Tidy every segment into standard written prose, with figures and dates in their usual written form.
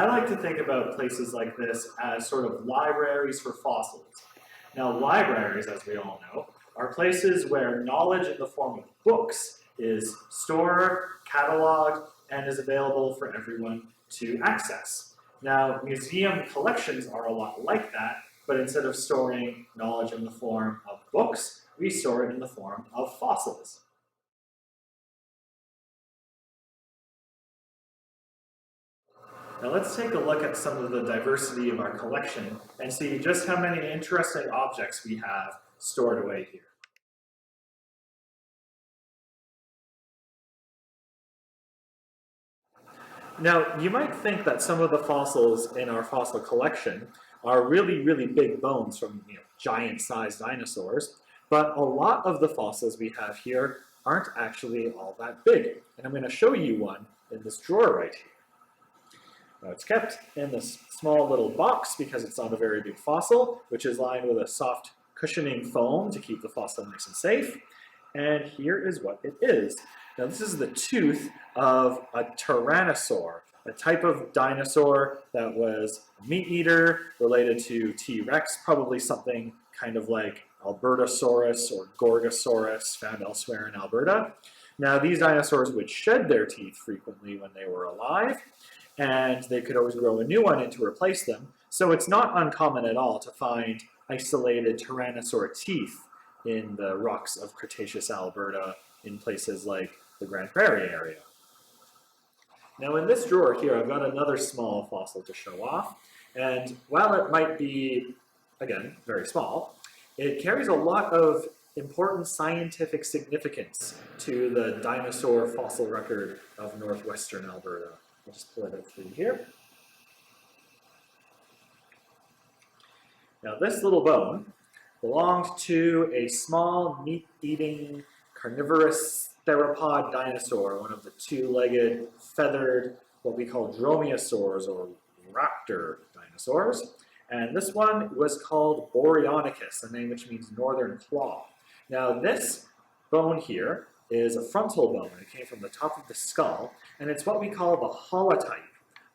I like to think about places like this as sort of libraries for fossils. Now, libraries, as we all know, are places where knowledge in the form of books is stored, cataloged, and is available for everyone to access. Now, museum collections are a lot like that, but instead of storing knowledge in the form of books, we store it in the form of fossils. Now let's take a look at some of the diversity of our collection and see just how many interesting objects we have stored away here. Now, you might think that some of the fossils in our fossil collection are really, really big bones from giant-sized dinosaurs, but a lot of the fossils we have here aren't actually all that big. And I'm going to show you one in this drawer right here. Now, it's kept in this small little box because it's not a very big fossil, which is lined with a soft cushioning foam to keep the fossil nice and safe. And here is what it is. Now, this is the tooth of a tyrannosaur, a type of dinosaur that was a meat eater related to T-Rex, probably something kind of like Albertosaurus or Gorgosaurus found elsewhere in Alberta. Now, these dinosaurs would shed their teeth frequently when they were alive, and they could always grow a new one in to replace them. So it's not uncommon at all to find isolated tyrannosaur teeth in the rocks of Cretaceous Alberta in places like the Grand Prairie area. Now in this drawer here, I've got another small fossil to show off. And while it might be, again, very small, it carries a lot of important scientific significance to the dinosaur fossil record of northwestern Alberta. I'll just pull it out for you here. Now this little bone belonged to a small meat-eating carnivorous theropod dinosaur, one of the two-legged, feathered, what we call dromaeosaurs or raptor dinosaurs. And this one was called Boreonicus, a name which means northern claw. Now this bone here is a frontal bone. It came from the top of the skull, and it's what we call the holotype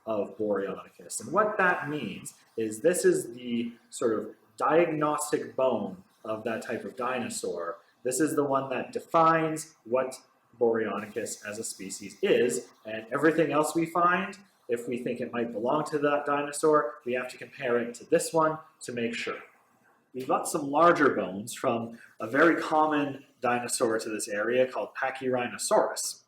of Boreonicus. And what that means is this is the sort of diagnostic bone of that type of dinosaur. This is the one that defines what Boreonicus as a species is, and everything else we find, if we think it might belong to that dinosaur, we have to compare it to this one to make sure. We've got some larger bones from a very common dinosaur to this area called Pachyrhinosaurus.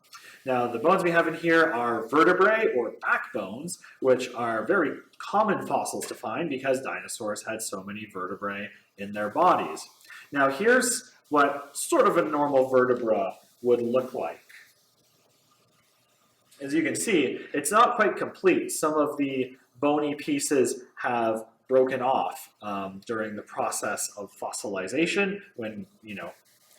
Now, the bones we have in here are vertebrae or backbones, which are very common fossils to find because dinosaurs had so many vertebrae in their bodies. Now, here's what sort of a normal vertebra would look like. As you can see, it's not quite complete. Some of the bony pieces have broken off during the process of fossilization when,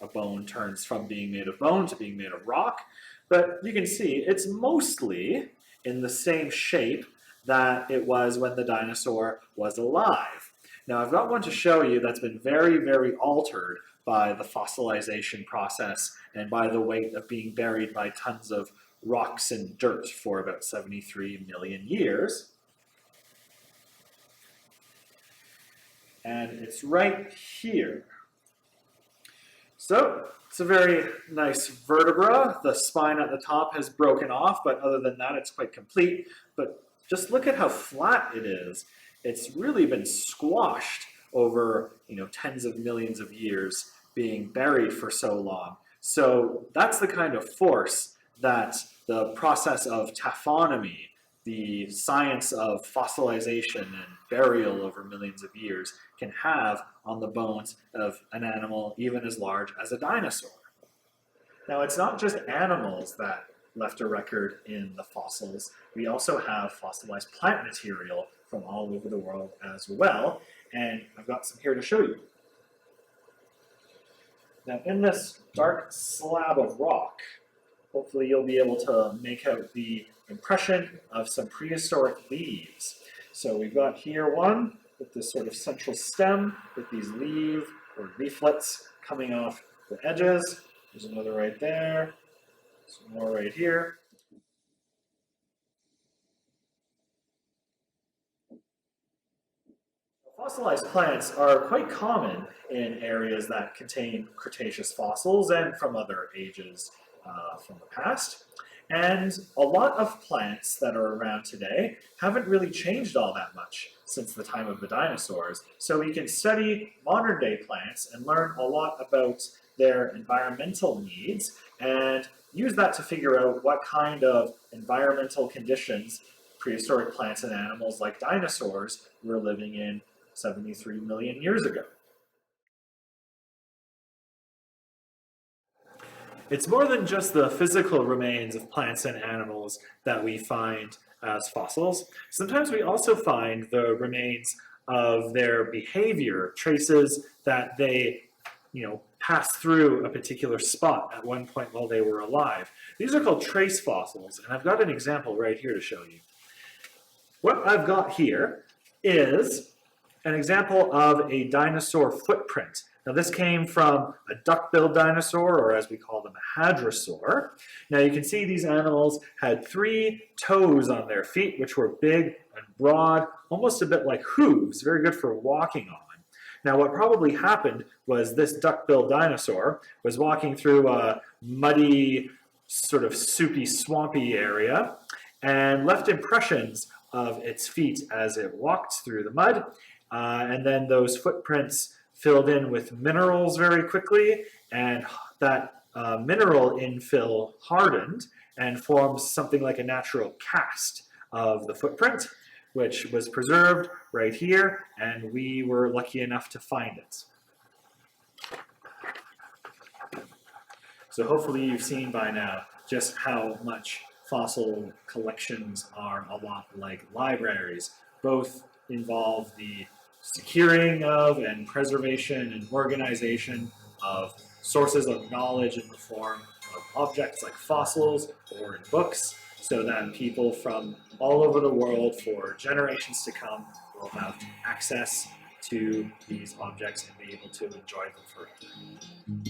a bone turns from being made of bone to being made of rock. But you can see it's mostly in the same shape that it was when the dinosaur was alive. Now I've got one to show you that's been very, very altered by the fossilization process and by the weight of being buried by tons of rocks and dirt for about 73 million years. And it's right here. So it's a very nice vertebra. The spine at the top has broken off, but other than that, it's quite complete. But just look at how flat it is. It's really been squashed over, tens of millions of years being buried for so long. So that's the kind of force that the process of taphonomy, the science of fossilization and burial over millions of years, can have on the bones of an animal even as large as a dinosaur. Now, it's not just animals that left a record in the fossils. We also have fossilized plant material from all over the world as well, and I've got some here to show you. Now, in this dark slab of rock, hopefully you'll be able to make out the impression of some prehistoric leaves. So we've got here one with this sort of central stem with these leaflets coming off the edges. There's another right there, some more right here. Fossilized plants are quite common in areas that contain Cretaceous fossils and from other ages from the past. And a lot of plants that are around today haven't really changed all that much since the time of the dinosaurs. So we can study modern day plants and learn a lot about their environmental needs and use that to figure out what kind of environmental conditions prehistoric plants and animals like dinosaurs were living in 73 million years ago. It's more than just the physical remains of plants and animals that we find as fossils. Sometimes we also find the remains of their behavior, traces that they, passed through a particular spot at one point while they were alive. These are called trace fossils, and I've got an example right here to show you. What I've got here is an example of a dinosaur footprint. Now this came from a duck-billed dinosaur, or as we call them, a hadrosaur. Now you can see these animals had 3 toes on their feet, which were big and broad, almost a bit like hooves, very good for walking on. Now what probably happened was this duck-billed dinosaur was walking through a muddy, sort of soupy, swampy area and left impressions of its feet as it walked through the mud. And then those footprints filled in with minerals very quickly, and that mineral infill hardened and formed something like a natural cast of the footprint, which was preserved right here, and we were lucky enough to find it. So hopefully you've seen by now just how much fossil collections are a lot like libraries. Both involve the securing of and preservation and organization of sources of knowledge in the form of objects like fossils or in books, so that people from all over the world for generations to come will have access to these objects and be able to enjoy them forever.